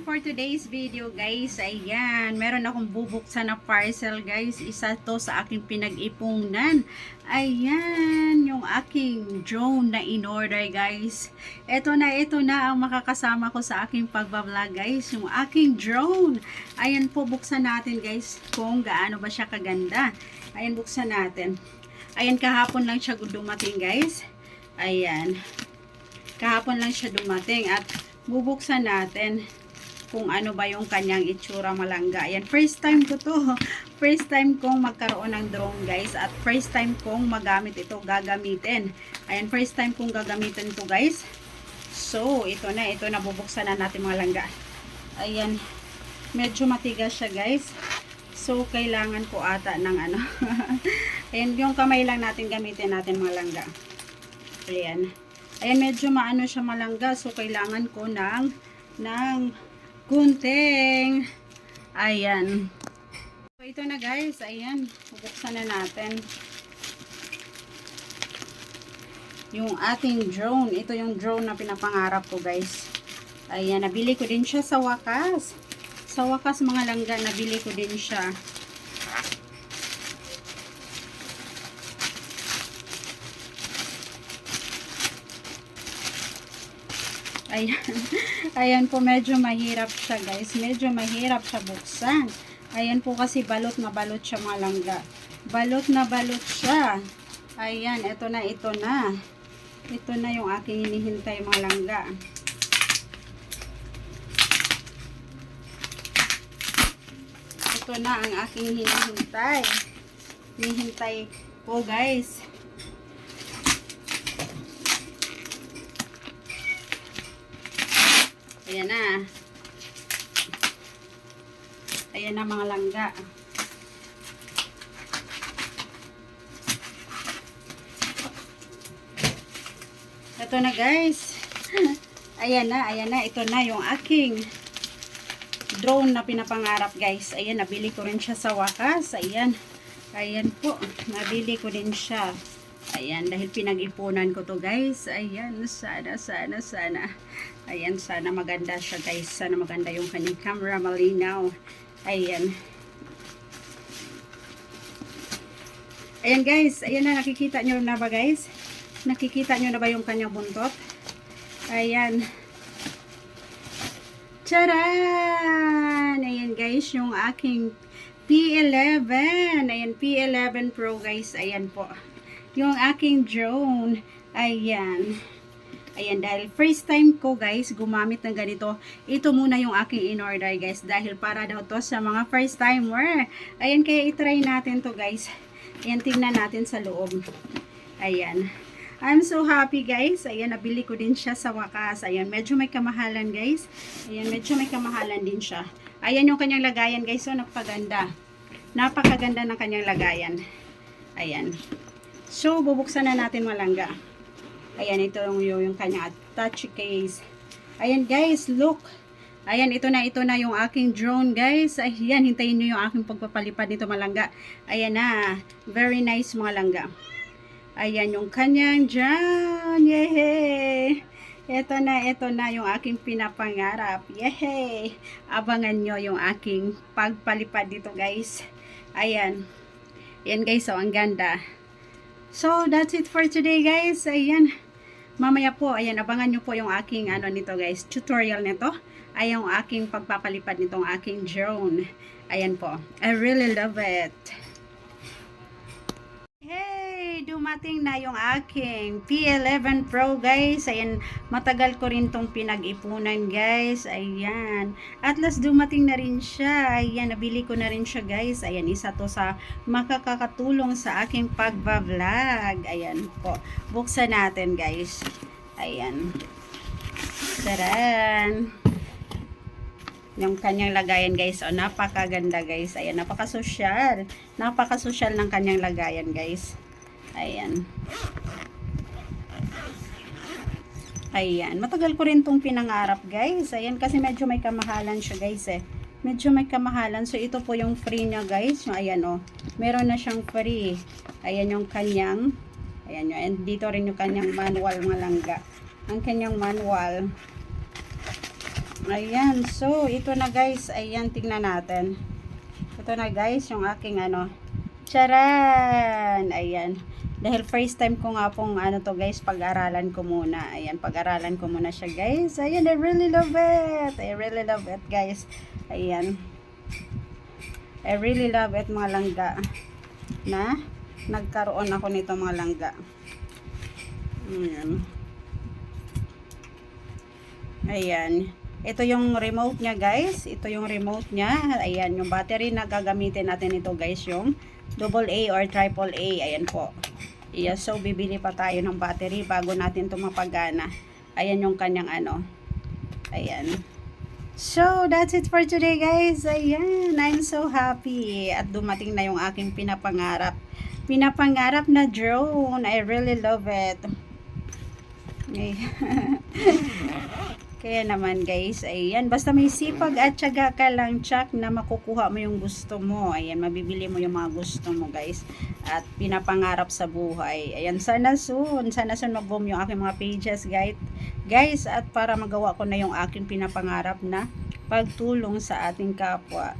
for today's video guys. Ayan, meron akong bubuksan na parcel guys. Isa to sa aking pinag-ipunan. Ayan, yung aking drone na in-order guys. Ito na ang makakasama ko sa aking pagbablog guys. Yung aking drone. Ayan po, buksan natin guys kung gaano ba siya kaganda. Ayan, buksan natin. Ayan, kahapon lang siya dumating guys. Ayan. Kahapon lang siya dumating at bubuksan natin kung ano ba yung kanyang itsura malangga. Ayan, first time ko to. First time kong magkaroon ng drone guys. At first time kong magamit ito, gagamitin. Ayan, first time kong gagamitin to guys. So, ito na bubuksan na natin mga langga. Ayan, medyo matigas siya guys. So, kailangan ko ata ng ano. Ayan, yung kamay lang natin gamitin natin mga langga. Ayan. Ayan, medyo maano siya malangga. So, kailangan ko ng gunting. Ayan. So, ito na guys. Ayan. Bubuksan na natin. Yung ating drone. Ito yung drone na pinapangarap ko guys. Ayan. Nabili ko din siya sa wakas. Sa wakas mga langga. Nabili ko din siya. Ayan. Ayan po, medyo mahirap siya guys. Medyo mahirap siya buksan. Ayan po kasi balot na balot siya mga langga. Balot na balot siya. Ayan, ito na. Ito na yung aking hinihintay mga langga. Ito na ang aking hinihintay. Hinihintay po guys. Ayan na. Ayan na mga langga. Ito na guys. Ayan na. Ito na yung aking drone na pinapangarap guys. Ayan, nabili ko rin siya sa wakas. Ayan. Ayan po. Nabili ko din siya. Ayan, dahil pinag-ipunan ko to guys. Ayan, sana. Ayan, sana maganda siya guys. Sana maganda yung kanyang camera, malinaw. Ayan. Ayan guys, ayan na, nakikita nyo na ba guys? Nakikita nyo na ba yung kanyang buntot? Ayan. Charan! Ayan guys, yung aking P11. Ayan, P11 Pro guys. Ayan po. Yung aking drone. Ayan. Ayan, dahil first time ko guys gumamit ng ganito. Ito muna yung aking in-order guys. Dahil para daw to sa mga first timer. Ayan, kaya itry natin to guys. Ayan, tingnan natin sa loob. Ayan. I'm so happy guys. Ayan, nabili ko din siya sa wakas. Ayan, medyo may kamahalan guys. Ayan, medyo may kamahalan din siya. Ayan yung kanyang lagayan guys. So, napakaganda. Napakaganda ng kanyang lagayan. Ayan. So, bubuksan na natin malangga. Ayan, ito yung kanyang touch case. Ayan guys, look. Ayan, ito na yung aking drone guys. Ayan, hintayin nyo yung aking pagpapalipad nito malangga. Ayan na. Very nice mga langga. Ayan yung kanyang drone. Yehey! Ito na yung aking pinapangarap. Yehey! Abangan nyo yung aking pagpalipad dito guys. Ayan. Ayan guys, so ang ganda. So, that's it for today guys. Ayan. Mamaya po, ayan, abangan nyo po yung aking nito guys, tutorial nito. Ay yung aking pagpapalipad nitong aking drone. Ayan po. I really love it. Hey, dumating na yung aking P11 Pro guys. Ayan, matagal ko rin tong pinag-ipunan guys. Ayan. At last dumating na rin siya. Ayan, nabili ko na rin siya guys. Ayan, isa to sa makakatulong sa aking pagbablog. Ayan po. Buksan natin guys. Ayan. Taran. Yung kanyang lagayan guys. O, napakaganda guys. Ayan, napakasosyal. Napakasosyal ng kanyang lagayan guys. Ayan. Ayan. Matagal ko rin tong pinangarap guys. Ayan, kasi medyo may kamahalan siya guys eh. Medyo may kamahalan. So, ito po yung free niya guys. Ayan o. Meron na siyang free. Ayan yung kanyang. Ayan yun. And dito rin yung kanyang manual mga langga. Ang kanyang manual. Ayan, so ito na guys, ayan, tingnan natin. Ito na guys, yung aking ano, charan! Ayan, dahil first time ko nga pong ano to guys, pag-aralan ko muna. Ayan, pag-aralan ko muna siya guys. Ayan, I really love it. I really love it guys. Ayan. I really love it mga langga. Na, nagkaroon ako nito mga langga. Ayan. Ayan. Ito yung remote niya guys. Ito yung remote niya. Ayan, yung battery na gagamitin natin ito guys, yung AA or AAA. Ayan po. Yeah, so bibili pa tayo ng battery bago natin ito mapagana. Ayan yung kanyang ano. Ayan. So, that's it for today guys. Ayan, I'm so happy. At dumating na yung aking pinapangarap. Pinapangarap na drone. I really love it. Kaya naman guys, ayan, basta may sipag at tiyaga ka lang, tsak, na makukuha mo yung gusto mo. Ayan, mabibili mo yung mga gusto mo guys. At pinapangarap sa buhay. Ayan, sana soon mag-boom yung aking mga pages guys. At para magawa ko na yung aking pinapangarap na pagtulong sa ating kapwa.